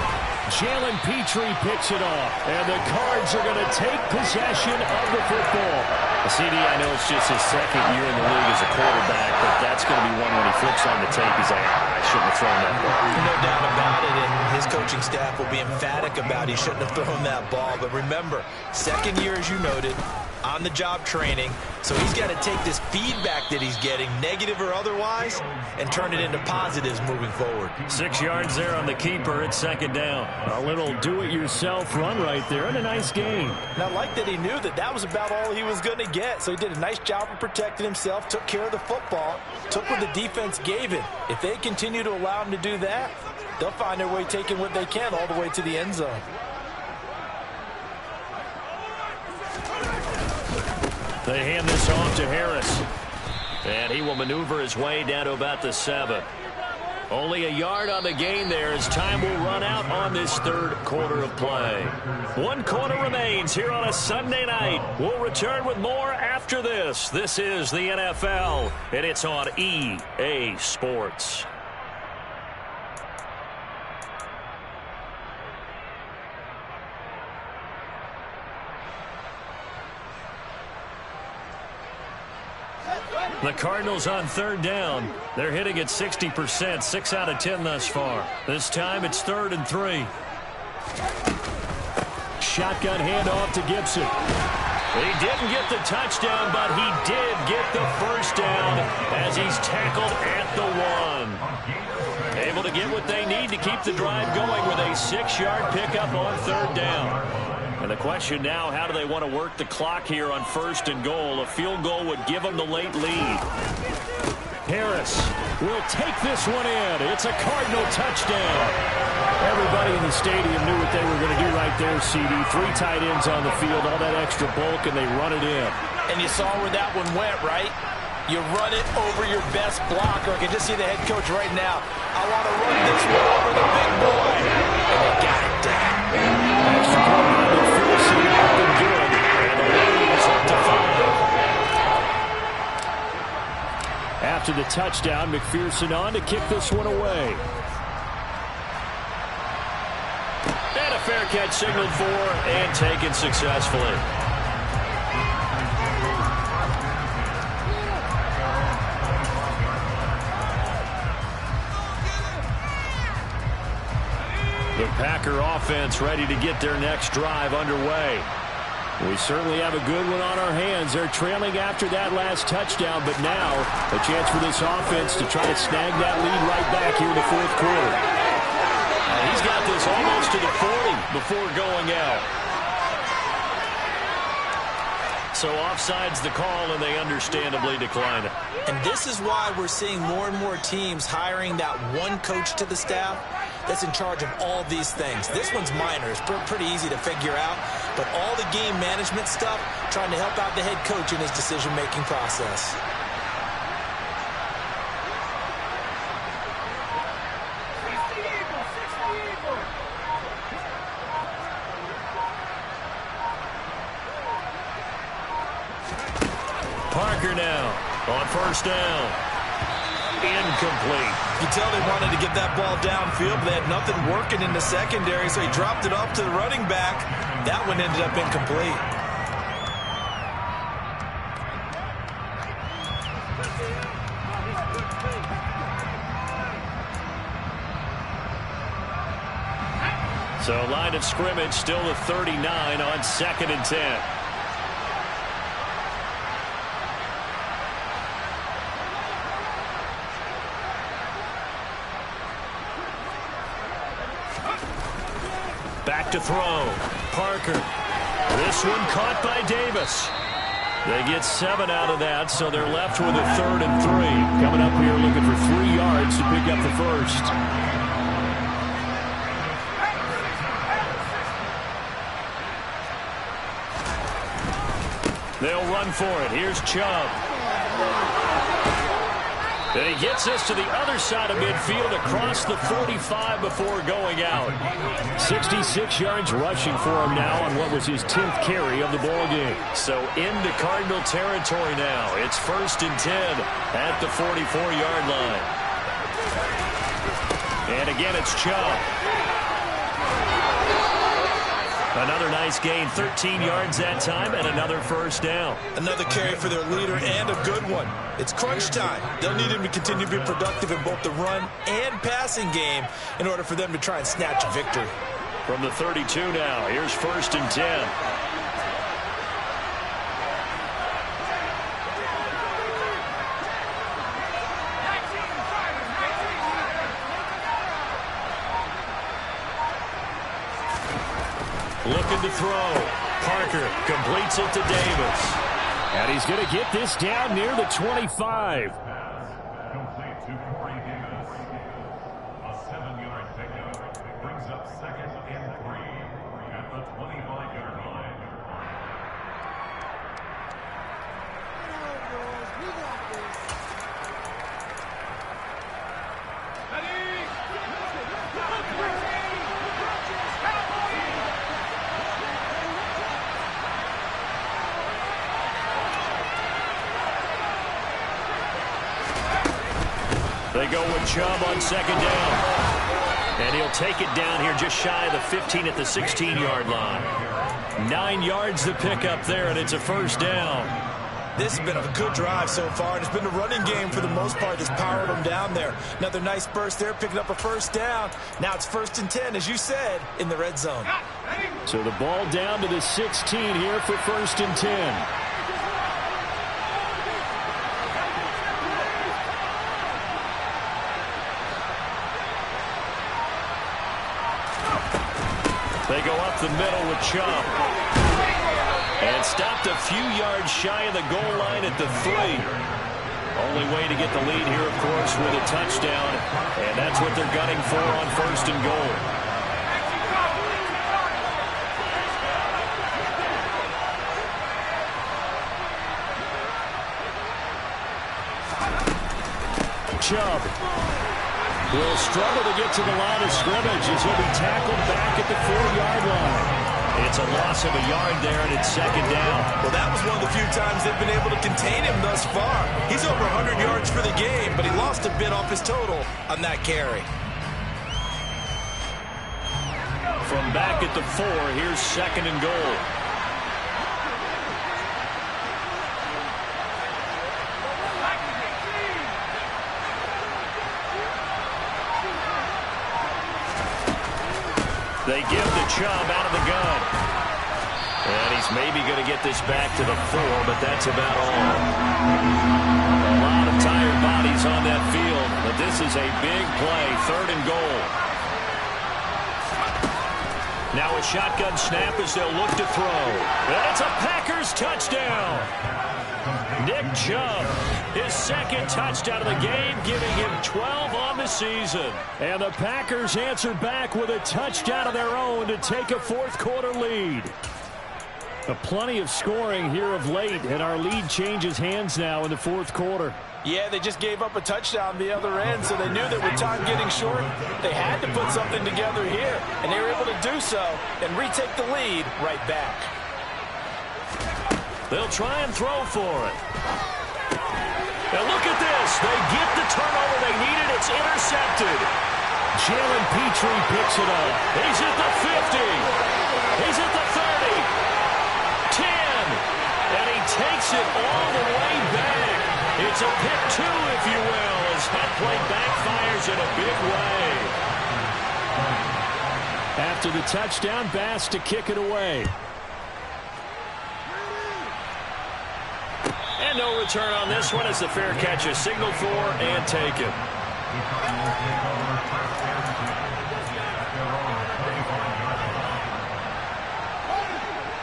Jalen Petrie picks it off, and the Cards are going to take possession of the football. CD, I know it's just his 2nd year in the league as a quarterback, but that's going to be one when he flips on the tape. He's like, I shouldn't have thrown that ball. No doubt about it, and his coaching staff will be emphatic about he shouldn't have thrown that ball. But remember, 2nd year, as you noted, on-the-job training, so he's got to take this feedback that he's getting, negative or otherwise, and turn it into positives moving forward. 6 yards there on the keeper. It's 2nd down. A little do-it-yourself run right there, and a nice gain. And I like that he knew that that was about all he was going to get, so he did a nice job of protecting himself, took care of the football, took what the defense gave him. If they continue to allow him to do that, they'll find their way taking what they can all the way to the end zone. They hand this off to Harris. And he will maneuver his way down to about the 7. Only a yard on the gain there as time will run out on this 3rd quarter of play. 1 quarter remains here on a Sunday night. We'll return with more after this. This is the NFL, and it's on EA Sports. The Cardinals on 3rd down. They're hitting at 60%, 6 out of 10 thus far. This time it's 3rd and 3. Shotgun handoff to Gibson. He didn't get the touchdown, but he did get the first down as he's tackled at the 1. Able to get what they need to keep the drive going with a 6-yard pickup on 3rd down. And the question now, how do they want to work the clock here on 1st and goal? A field goal would give them the late lead. Harris will take this one in. It's a Cardinal touchdown. Everybody in the stadium knew what they were going to do right there, CD. 3 tight ends on the field, all that extra bulk, and they run it in. And you saw where that one went, right? You run it over your best blocker. I can just see the head coach right now. I want to run this one over the big boy. And they got it down. Extra point by McPherson, nothing good. And the lead is up to 5. After the touchdown, McPherson on to kick this one away. And a fair catch signaled for and taken successfully. The Packer offense ready to get their next drive underway. We certainly have a good one on our hands. They're trailing after that last touchdown, but now a chance for this offense to try to snag that lead right back here in the 4th quarter. And he's got this almost to the 40 before going out. So offside's the call, and they understandably decline it. And this is why we're seeing more and more teams hiring that one coach to the staff that's in charge of all these things. This one's minor. It's pretty easy to figure out. But all the game management stuff, trying to help out the head coach in his decision-making process. Parker now on 1st down. Incomplete. You tell they wanted to get that ball downfield, but they had nothing working in the secondary, so he dropped it off to the running back. That one ended up incomplete. So line of scrimmage still the 39 on 2nd and 10. Back to throw. Parker. This one caught by Davis. They get 7 out of that, so they're left with a 3rd and 3. Coming up here looking for 3 yards to pick up the first. They'll run for it. Here's Chubb. And he gets us to the other side of midfield across the 45 before going out. 66 yards rushing for him now on what was his 10th carry of the ball game. So into Cardinal territory now. It's 1st and 10 at the 44-yard line. And again, it's Chubb. Another nice gain, 13 yards that time, and another first down. Another carry for their leader, and a good one. It's crunch time. They'll need him to continue to be productive in both the run and passing game in order for them to try and snatch a victory. From the 32 now, here's 1st and 10. Looking to throw. Parker completes it to Davis. And he's going to get this down near the 25. Complete to Corey Davis. A 7-yard pickup brings up 2nd and 3 at the 25-yard line. We got this. They go with Chubb on 2nd down. And he'll take it down here just shy of the 15 at the 16-yard line. 9 yards to pick up there, and it's a first down. This has been a good drive so far, and it's been the running game for the most part that's powered them down there. Another nice burst there, picking up a first down. Now it's 1st and 10, as you said, in the red zone. So the ball down to the 16 here for 1st and 10. They go up the middle with Chubb. And stopped a few yards shy of the goal line at the 3. Only way to get the lead here, of course, with a touchdown. And that's what they're gunning for on 1st and goal. Chubb will struggle to get to the line of scrimmage as he'll be tackled back at the 4-yard line. It's a loss of a yard there, and it's 2nd down. Well, that was one of the few times they've been able to contain him thus far. He's over 100 yards for the game, but he lost a bit off his total on that carry. From back at the 4, here's 2nd and goal. They give to Chubb out of the gun. And he's maybe going to get this back to the 4, but that's about all. A lot of tired bodies on that field, but this is a big play, 3rd and goal. Now a shotgun snap as they'll look to throw. And it's a Packers touchdown. Nick Chubb, his 2nd touchdown of the game, giving him 12 on the season. And the Packers answer back with a touchdown of their own to take a 4th-quarter lead. Plenty of scoring here of late, and our lead changes hands now in the 4th quarter. Yeah, they just gave up a touchdown the other end, so they knew that with time getting short, they had to put something together here, and they were able to do so and retake the lead right back. They'll try and throw for it. Now look at this. They get the turnover they needed. It's intercepted. Jalen Petrie picks it up. He's at the 50. He's at the 30. 10. And he takes it all the way back. It's a pick 2, if you will, as that play backfires in a big way. After the touchdown, Bass to kick it away. And no return on this one as the fair catch is signaled for and taken.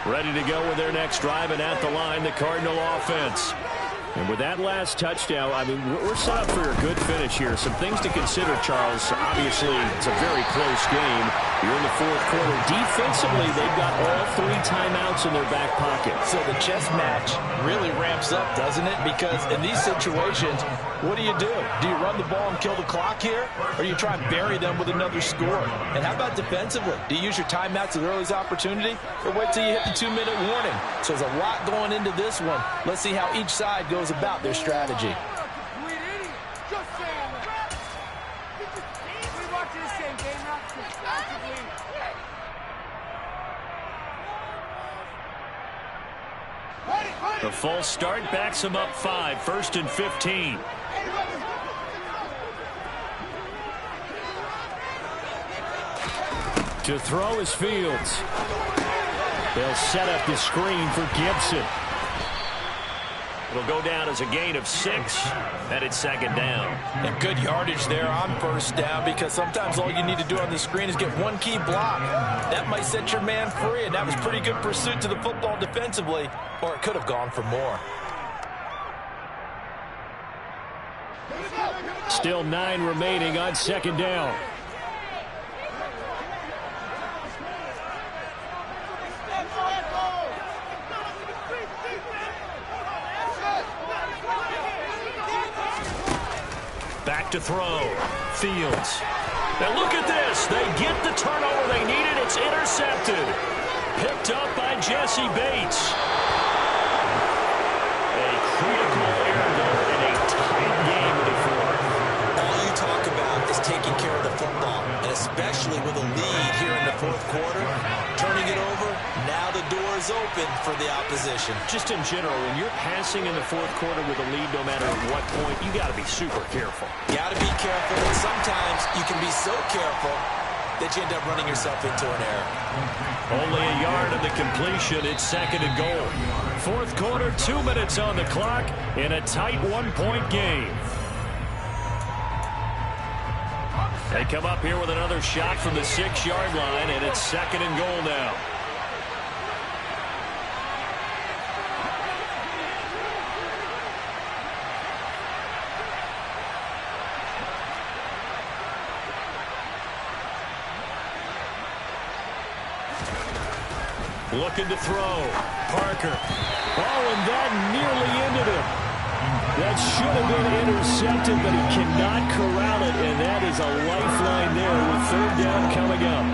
Ready to go with their next drive, and at the line, the Cardinal offense. And with that last touchdown, I mean, we're set up for a good finish here. Some things to consider, Charles. Obviously, it's a very close game. You're in the fourth quarter. Defensively, they've got all 3 timeouts in their back pocket. So the chess match really ramps up, doesn't it? Because in these situations, what do? Do you run the ball and kill the clock here? Or do you try and bury them with another score? And how about defensively? Do you use your timeouts at the earliest opportunity? Or wait till you hit the 2-minute warning? So there's a lot going into this one. Let's see how each side goes about their strategy. The false start backs him up 5, 1st and 15. To throw is Fields. They'll set up the screen for Gibson. It'll go down as a gain of 6, and it's 2nd down. And good yardage there on 1st down, because sometimes all you need to do on the screen is get one key block. That might set your man free, and that was pretty good pursuit to the football defensively, or it could have gone for more. Still 9 remaining on 2nd down. Back to throw. Fields. Now look at this. They get the turnover they needed. It's intercepted. Picked up by Jesse Bates. A critical error there in a tight game before. All you talk about is taking care of the football, and especially with a lead here in the 4th quarter. Turning it over, now the door is open for the opposition. Just in general, when you're passing in the 4th quarter with a lead, no matter at what point, you got to be super careful. Got to be careful, and sometimes you can be so careful that you end up running yourself into an error. Only a yard of the completion. It's 2nd and goal. 4th quarter, 2 minutes on the clock in a tight 1-point game. They come up here with another shot from the 6-yard line, and it's 2nd and goal now. Looking to throw. Parker. Oh, and that nearly ended him. That should have been intercepted, but he cannot corral it, and that is a lifeline there with 3rd down coming up.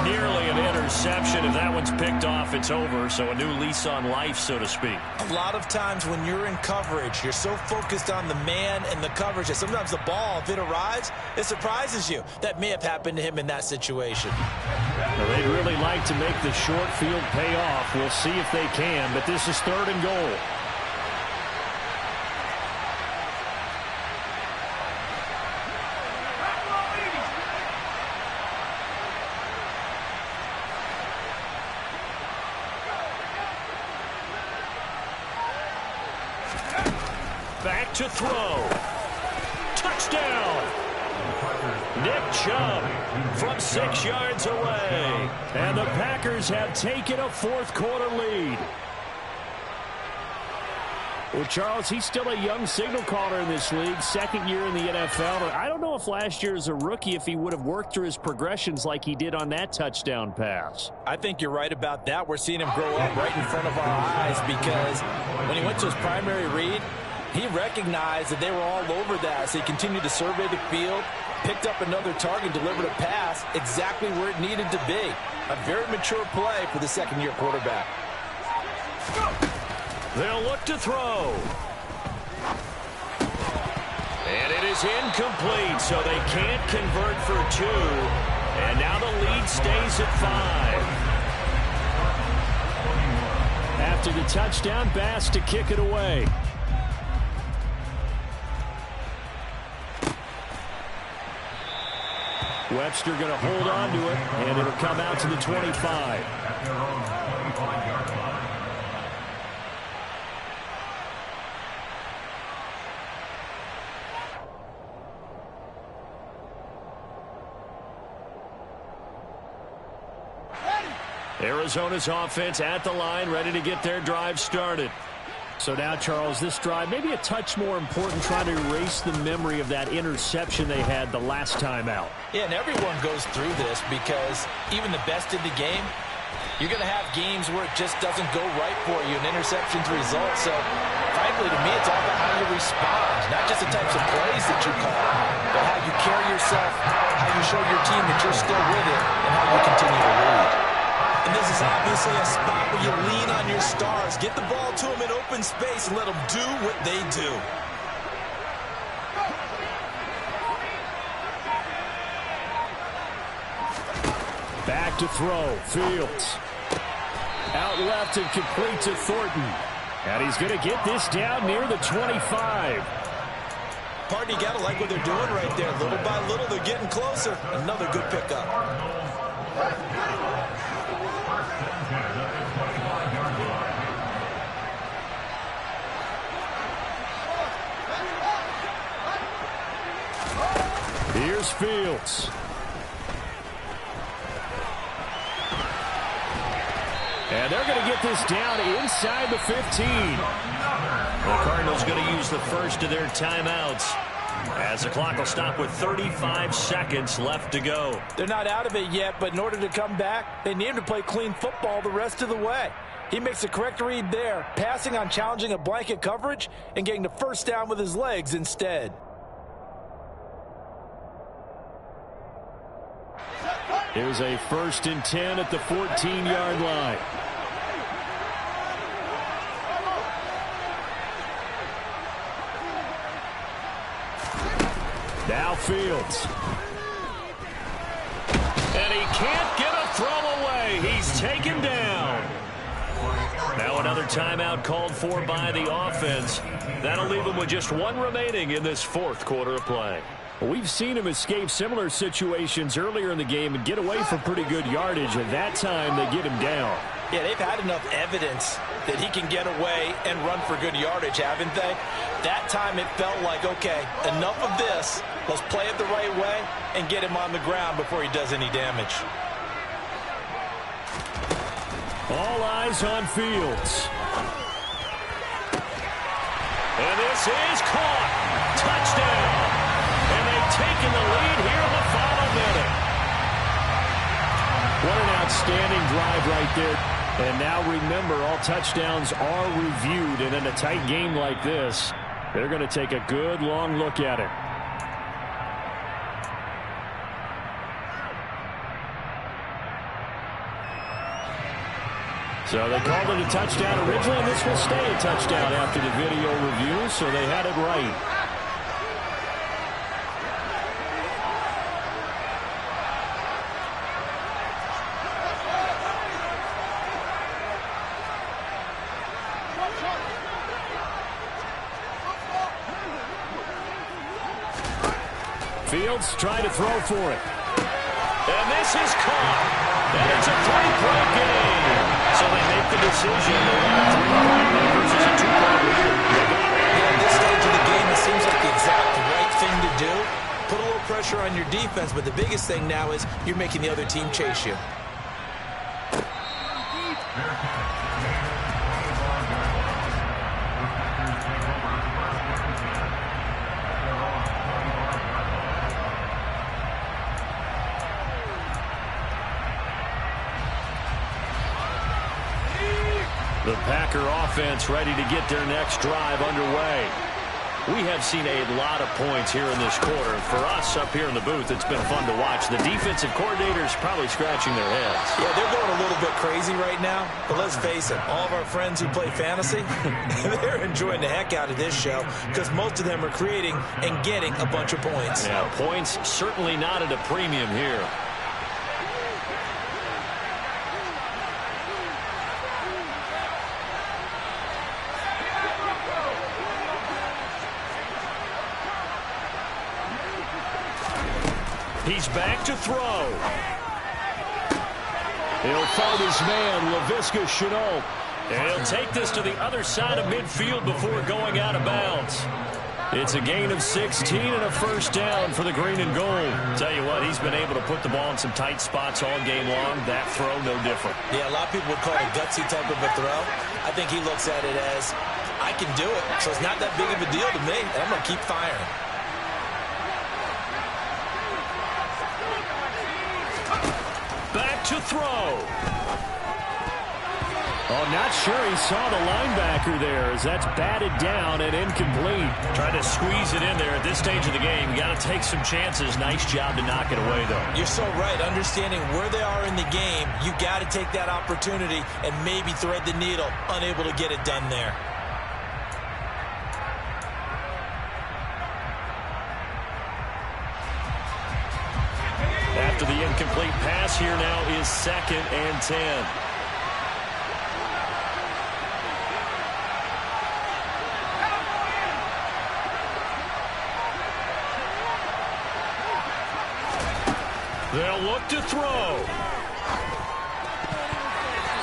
Nearly an interception. If that one's picked off, it's over, so a new lease on life, so to speak. A lot of times when you're in coverage, you're so focused on the man and the coverage that sometimes the ball, if it arrives, it surprises you. That may have happened to him in that situation. Well, they'd really like to make the short field pay off. We'll see if they can, but this is 3rd and goal. Back to throw. Touchdown. Nick Chubb from 6 yards away. And the Packers have taken a 4th quarter lead. Well, Charles, he's still a young signal caller in this league, 2nd year in the NFL. But I don't know if last year as a rookie, if he would have worked through his progressions like he did on that touchdown pass. I think you're right about that. We're seeing him grow up right in front of our eyes, because when he went to his primary read, he recognized that they were all over that, so he continued to survey the field, picked up another target, delivered a pass exactly where it needed to be. A very mature play for the 2nd-year quarterback. They'll look to throw. And it is incomplete, so they can't convert for 2. And now the lead stays at 5. After the touchdown, Bass to kick it away. Webster going to hold on to it, and it'll come out to the 25. At their own 25-yard line. Arizona's offense at the line, ready to get their drive started. So now, Charles, this drive maybe a touch more important, trying to erase the memory of that interception they had the last time out. Yeah, and everyone goes through this because even the best in the game, you're going to have games where it just doesn't go right for you, and interceptions result. So, frankly, to me, it's all about how you respond, not just the types of plays that you call, but how you carry yourself, how you show your team that you're still with it, and how you continue to lead. And this is obviously a spot where you lean on your stars. Get the ball to them in open space and let them do what they do. Back to throw. Fields. Out left and complete to Thornton. And he's going to get this down near the 25. Pardon, you got to like what they're doing right there. Little by little, they're getting closer. Another good pickup. Here's Fields. And they're going to get this down inside the 15. The Cardinals going to use the first of their timeouts, as the clock will stop with 35 seconds left to go. They're not out of it yet, but in order to come back, they need to play clean football the rest of the way. He makes the correct read there, passing on challenging a blanket coverage and getting the first down with his legs instead. Here's a 1st and 10 at the 14-yard line. Now Fields. And he can't get a throw away. He's taken down. Now another timeout called for by the offense. That'll leave him with just one remaining in this 4th quarter of play. We've seen him escape similar situations earlier in the game and get away for pretty good yardage, and that time they get him down. Yeah, they've had enough evidence that he can get away and run for good yardage, haven't they? That time it felt like, okay, enough of this. Let's play it the right way and get him on the ground before he does any damage. All eyes on Fields. And this is caught. Touchdown. And they've taken the lead here in the final minute. What an outstanding drive right there. And now remember, all touchdowns are reviewed. And in a tight game like this, they're going to take a good long look at it. So they called it a touchdown originally, and this will stay a touchdown after the video review, so they had it right. Fields trying to throw for it. And this is caught. And it's a 3-point game. So they make the decision. They want a 3-point lead versus a 2-point lead. At this stage of the game, it seems like the exact right thing to do. Put a little pressure on your defense, but the biggest thing now is you're making the other team chase you. The Packer offense ready to get their next drive underway. We have seen a lot of points here in this quarter. For us up here in the booth, it's been fun to watch. The defensive coordinators probably scratching their heads. Yeah, they're going a little bit crazy right now. But let's face it, all of our friends who play fantasy, they're enjoying the heck out of this show because most of them are creating and getting a bunch of points. Yeah, points certainly not at a premium here. He's back to throw. He'll find his man, Laviska Shenault. And he'll take this to the other side of midfield before going out of bounds. It's a gain of 16 and a first down for the green and gold. Tell you what, he's been able to put the ball in some tight spots all game long. That throw, no different. Yeah, a lot of people would call it a gutsy type of a throw. I think he looks at it as, I can do it, so it's not that big of a deal to me, and I'm going to keep firing. Back to throw. Oh, not sure he saw the linebacker there as that's batted down and incomplete. Trying to squeeze it in there at this stage of the game. You got to take some chances. Nice job to knock it away, though. You're so right. Understanding where they are in the game, you got to take that opportunity and maybe thread the needle. Unable to get it done there. After the incomplete pass, here now is 2nd and 10. They'll look to throw.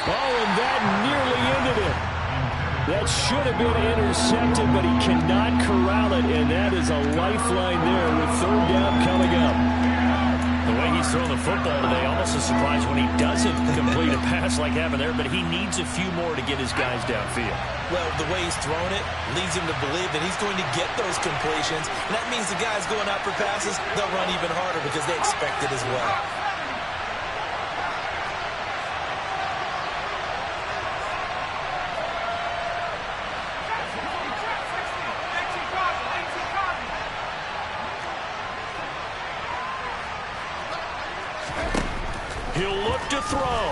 Oh, and that nearly ended it. That should have been intercepted, but he cannot corral it, and that is a lifeline there with 3rd down coming up. The way he's throwing the football today, almost a surprise when he doesn't complete a pass like happened there, but he needs a few more to get his guys downfield. Well, the way he's thrown it leads him to believe that he's going to get those completions. And that means the guys going out for passes, they'll run even harder because they expect it as well. He'll look to throw.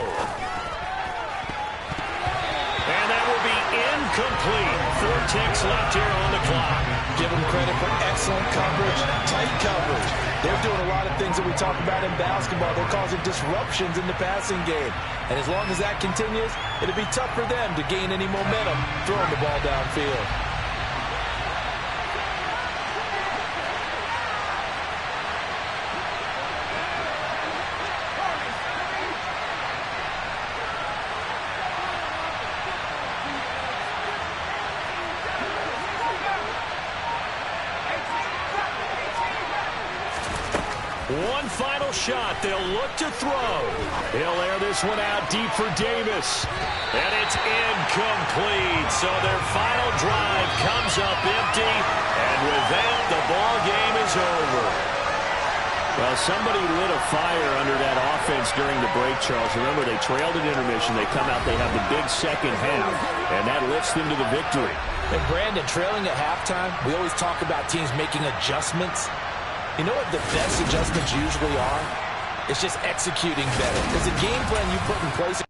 And that will be incomplete. 4 ticks left here on the clock. Give them credit for excellent coverage, tight coverage. They're doing a lot of things that we talk about in basketball. They're causing disruptions in the passing game. And as long as that continues, it'll be tough for them to gain any momentum throwing the ball downfield. One final shot. They'll look to throw. He'll air this one out deep for Davis. And it's incomplete. So their final drive comes up empty. And with that, the ball game is over. Well, somebody lit a fire under that offense during the break, Charles. Remember, they trailed at intermission. They come out, they have the big second half, and that lifts them to the victory. And Brandon, trailing at halftime, we always talk about teams making adjustments. You know what the best adjustments usually are? It's just executing better. Because the game plan you put in place